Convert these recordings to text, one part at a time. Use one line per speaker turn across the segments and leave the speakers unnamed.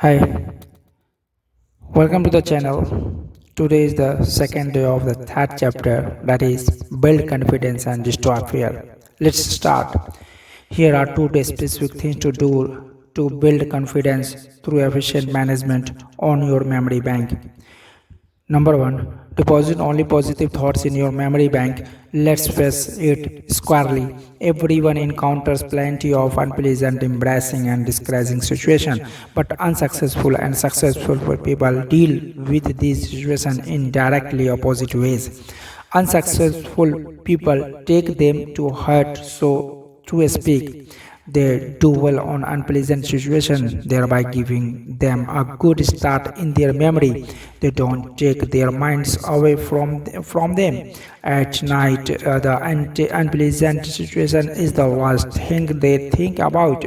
Hi, welcome to the channel. Today is the second day of the third chapter, that is build confidence and destroy fear. Let's start. Here are two specific things to do to build confidence through efficient management on your memory bank. Number one, deposit only positive thoughts in your memory bank. Let's face it squarely. Everyone encounters plenty of unpleasant, embarrassing, and discouraging situations, but unsuccessful and successful people deal with these situations in directly opposite ways. Unsuccessful people take them to heart, so to speak. They dwell on unpleasant situations, thereby giving them a good start in their memory. They don't take their minds away from them. At night, the unpleasant situation is the last thing they think about.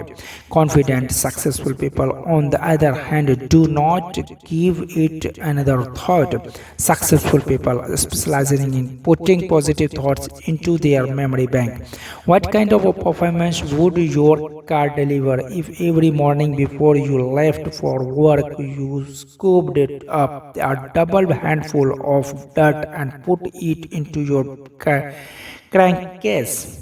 Confident, successful people, on the other hand, do not give it another thought. Successful people specializing in putting positive thoughts into their memory bank. What kind of a performance would your car deliver if every morning before you left for work you scooped it up a double handful of dirt and put it into your crankcase?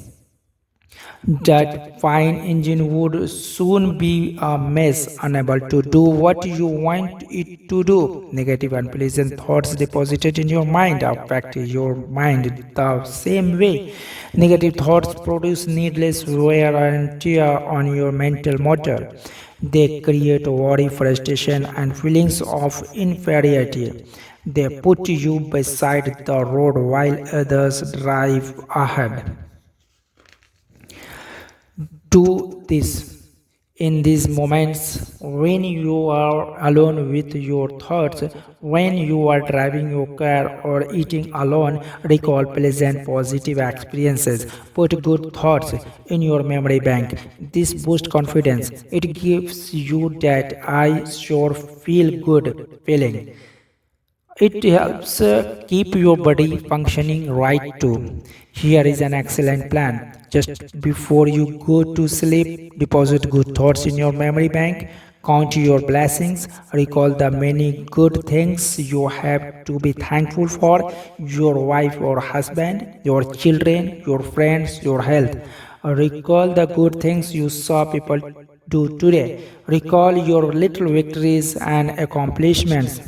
That fine engine would soon be a mess, unable to do what you want it to do. Negative and unpleasant thoughts deposited in your mind affect your mind the same way. Negative thoughts produce needless wear and tear on your mental motor. They create worry, frustration, and feelings of inferiority. They put you beside the road while others drive ahead. Do this in these moments when you are alone with your thoughts, when you are driving your car or eating alone. Recall pleasant positive experiences. Put good thoughts in your memory bank. This boosts confidence. It gives you that I sure feel good feeling. It helps keep your body functioning right too. Here is an excellent plan. Just before you go to sleep, deposit good thoughts in your memory bank. Count your blessings. Recall the many good things you have to be thankful for: your wife or husband, your children, your friends, your health. Recall the good things you saw people do today. Recall your little victories and accomplishments.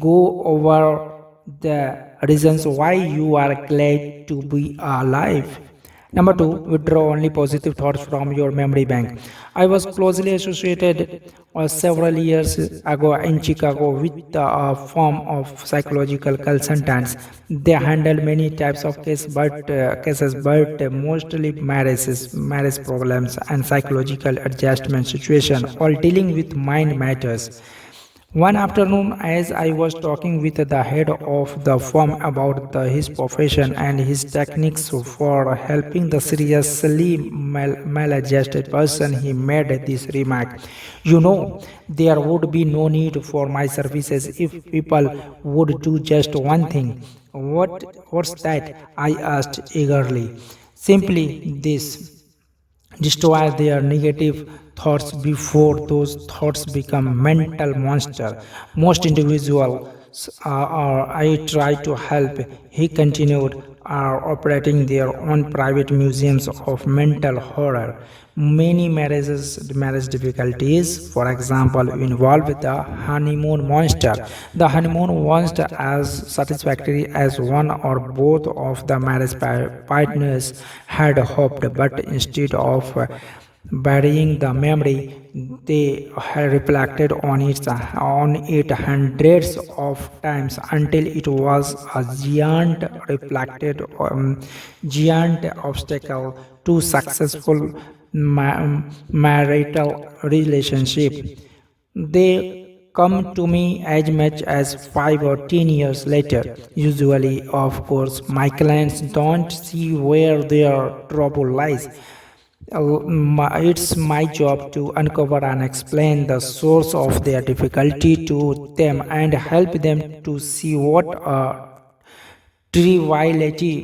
Go over the reasons why you are glad to be alive. Number two, withdraw only positive thoughts from your memory bank. I was closely associated several years ago in Chicago with a firm of psychological consultants. They handle many types of cases, but mostly marriage problems, and psychological adjustment situation, all dealing with mind matters. One afternoon, as I was talking with the head of the firm about his profession and his techniques for helping the seriously maladjusted person, he made this remark: "You know, there would be no need for my services if people would do just one thing." What's that? I asked eagerly. "Simply this: destroy their negative thoughts before those thoughts become mental monster. Most individuals I try to help," he continued, "are operating their own private museums of mental horror. Many marriage difficulties, for example, involve the honeymoon monster. The honeymoon monster, as satisfactory as one or both of the marriage partners had hoped, but instead of burying the memory, they had reflected on it hundreds of times until it was a giant obstacle to successful marital relationship. They come to me as much as 5 or 10 years later. Usually, of course, my clients don't see where their trouble lies. It's my job to uncover and explain the source of their difficulty to them and help them to see what a triviality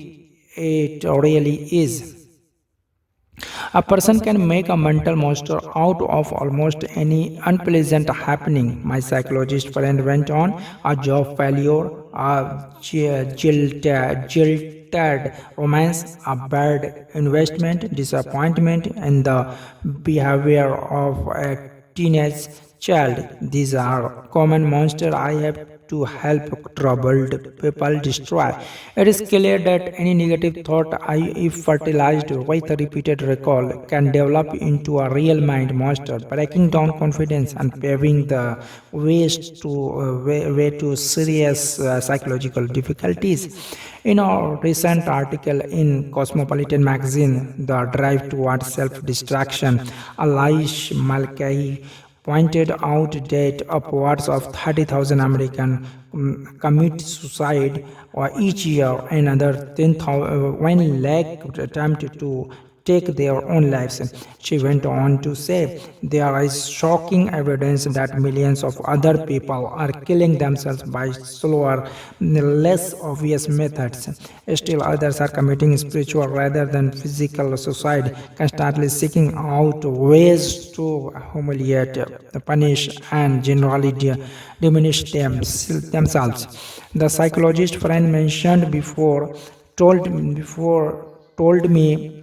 it really is. A person can make a mental monster out of almost any unpleasant happening. My psychologist friend went on: a job failure, a jilted romance, a bad investment, disappointment, and the behavior of a teenage child. These are common monsters I have to help troubled people destroy. It is clear that any negative thought, if fertilized with a repeated recall, can develop into a real mind monster, breaking down confidence and paving the way to serious psychological difficulties. In a recent article in Cosmopolitan magazine, The Drive Towards Self-Destruction, Alish Malkai pointed out that upwards of 30,000 Americans commit suicide each year, and another 10,000 1 lakh attempt to take their own lives. She went on to say, there is shocking evidence that millions of other people are killing themselves by slower, less obvious methods. Still, others are committing spiritual rather than physical suicide, constantly seeking out ways to humiliate, punish, and generally diminish themselves. The psychologist friend mentioned told me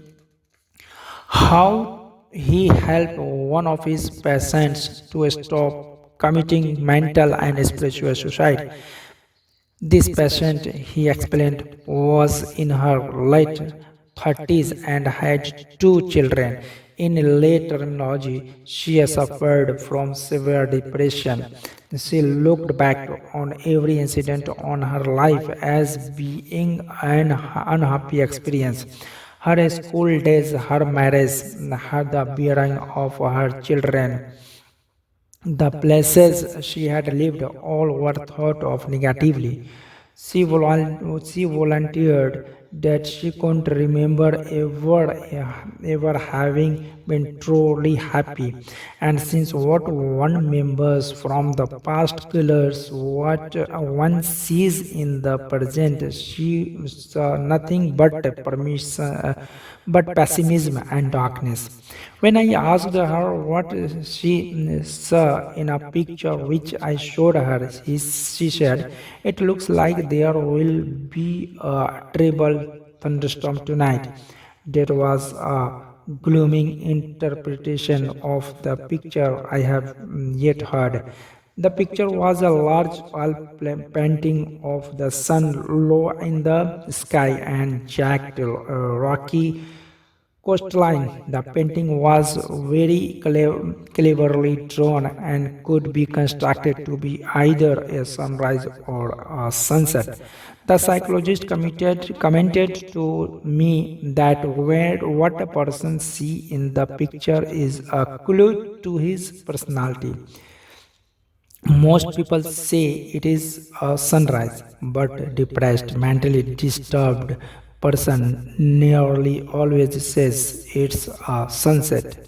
how he helped one of his patients to stop committing mental and spiritual suicide. This patient, he explained, was in her late 30s and had two children. In lay terminology, she suffered from severe depression. She looked back on every incident on her life as being an unhappy experience. Her school days, her marriage, the bearing of her children, the places she had lived, all were thought of negatively. She volunteered that she couldn't remember ever having been truly happy. And since what one members from the past colors what one sees in the present, she saw nothing but pessimism and darkness. When I asked her what she saw in a picture which I showed her, she said, it looks like there will be a terrible thunderstorm tonight. That was a glooming interpretation of the picture I have yet heard. The picture was a large oil painting of the sun low in the sky and jagged, rocky coastline. The painting was very cleverly drawn and could be constructed to be either a sunrise or a sunset. The psychologist commented to me that what a person see in the picture is a clue to his personality. Most people say it is a sunrise, but depressed, mentally disturbed person nearly always says it's a sunset.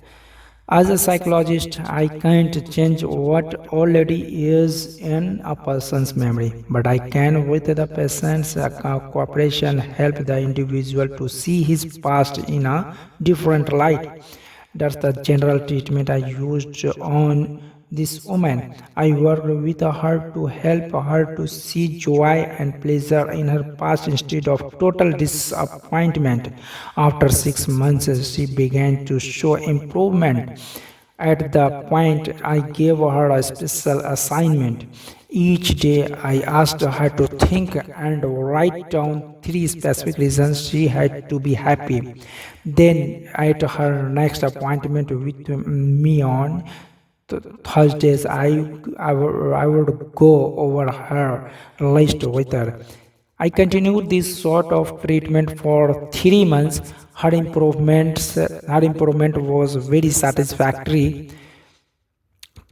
As a psychologist, I can't change what already is in a person's memory, but I can, with the patient's cooperation, help the individual to see his past in a different light. That's the general treatment I used on this woman. I worked with her to help her to see joy and pleasure in her past instead of total disappointment. After 6 months, she began to show improvement. At the point, I gave her a special assignment. Each day, I asked her to think and write down three specific reasons she had to be happy. Then, at her next appointment with me on Thursdays, I would go over her list with her. I continued this sort of treatment for 3 months. Her improvement was very satisfactory.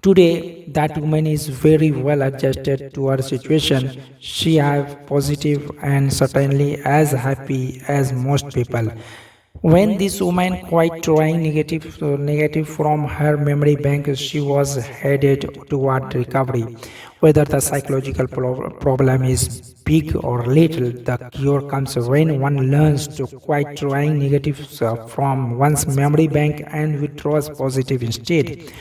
Today, that woman is very well adjusted to her situation. She is positive and certainly as happy as most people. When this woman quite trying negative from her memory bank, she was headed toward recovery. Whether the psychological problem is big or little, the cure comes when one learns to quit drawing negatives from one's memory bank and withdraws positive instead.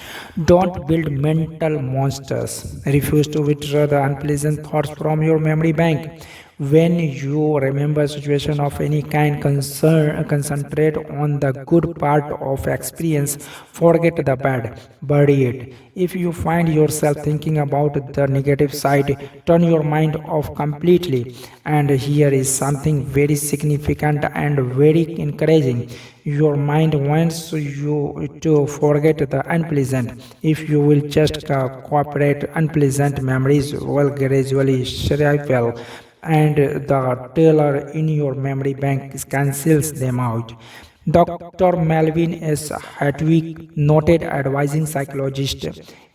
Don't build mental monsters. Refuse to withdraw the unpleasant thoughts from your memory bank. When you remember a situation of any kind, concentrate on the good part of experience, forget the bad, bury it. If you find yourself thinking about the negative side, turn your mind off completely. And here is something very significant and very encouraging. Your mind wants you to forget the unpleasant. If you will just cooperate, unpleasant memories will gradually shrivel and the tailor in your memory bank cancels them out. Dr. Melvin S. Hatwick, noted advising psychologist,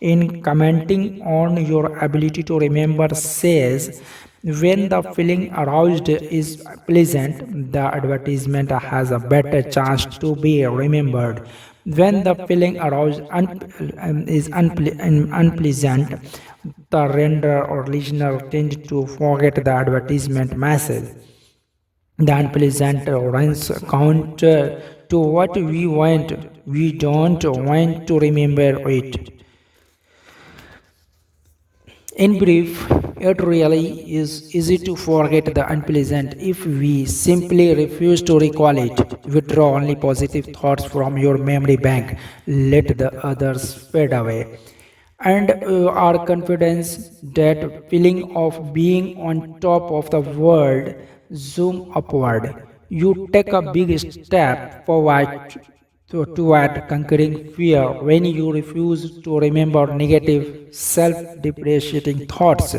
in commenting on your ability to remember, says when the feeling aroused is pleasant, the advertisement has a better chance to be remembered. When the feeling aroused is unpleasant, the render or listener tend to forget the advertisement message. The unpleasant runs counter to what we want. We don't want to remember it. In brief, it really is easy to forget the unpleasant if we simply refuse to recall it. Withdraw only positive thoughts from your memory bank, let the others fade away. And our confidence, that feeling of being on top of the world, zoom upward. You take a big step forward toward conquering fear when you refuse to remember negative, self depreciating thoughts.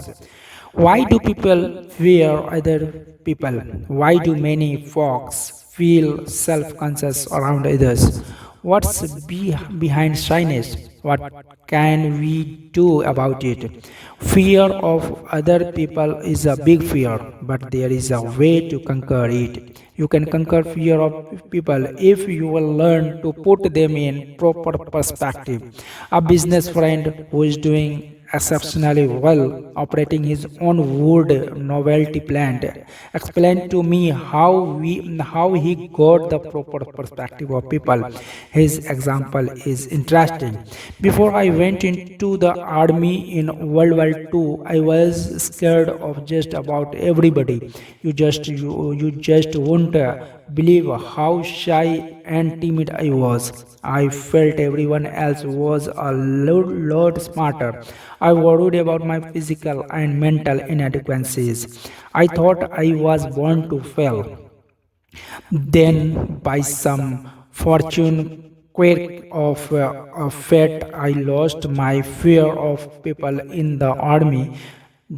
Why do people fear other people? Why do many folks feel self conscious around others? What's behind shyness? What can we do about it? Fear of other people is a big fear, but there is a way to conquer it. You can conquer fear of people if you will learn to put them in proper perspective. A business friend who is doing exceptionally well operating his own wood novelty plant explained to me how he got the proper perspective of people. His example is interesting. Before I went into the army in World War II, I was scared of just about everybody. You just won't believe how shy and timid I was. I felt everyone else was a lot smarter. I worried about my physical and mental inadequacies. I thought I was born to fail. Then, by some fortune quirk of fate, I lost my fear of people in the army.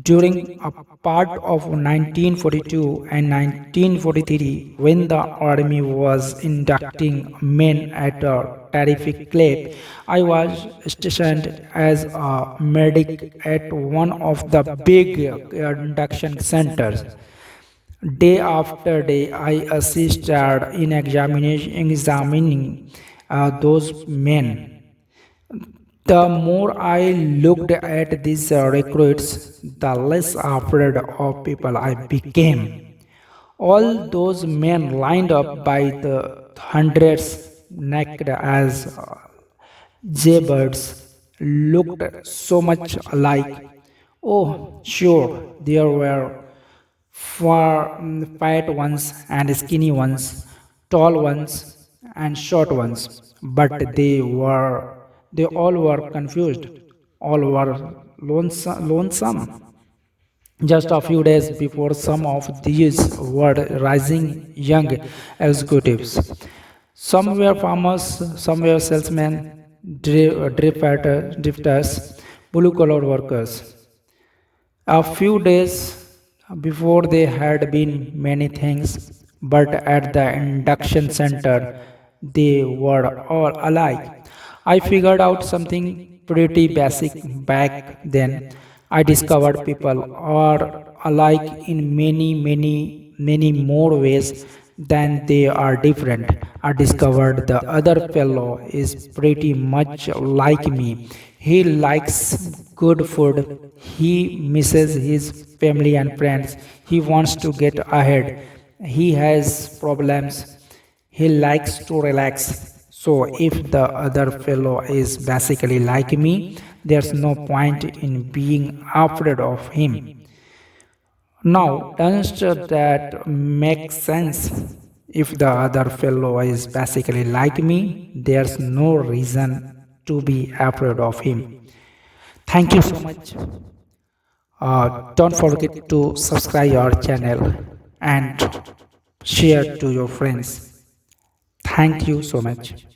During a part of 1942 and 1943, when the army was inducting men at a terrific clip, I was stationed as a medic at one of the big induction centers. Day after day, I assisted in examining those men. The more I looked at these recruits, the less afraid of people I became. All those men lined up by the hundreds, naked as jaybirds, looked so much alike. Oh, sure, there were fat ones and skinny ones, tall ones and short ones, but they all were confused, all were lonesome. Just a few days before, some of these were rising young executives. Some were farmers, some were salesmen, drifters, blue collar workers. A few days before, they had been many things, but at the induction center, they were all alike. I figured out something pretty basic back then. I discovered people are alike in many more ways than they are different. I discovered the other fellow is pretty much like me. He likes good food. He misses his family and friends. He wants to get ahead. He has problems. He likes to relax. So, if the other fellow is basically like me, there's no point in being afraid of him. Now, doesn't that make sense? If the other fellow is basically like me, there's no reason to be afraid of him. Thank you so much. Don't forget to subscribe our channel and share to your friends. Thank you so much.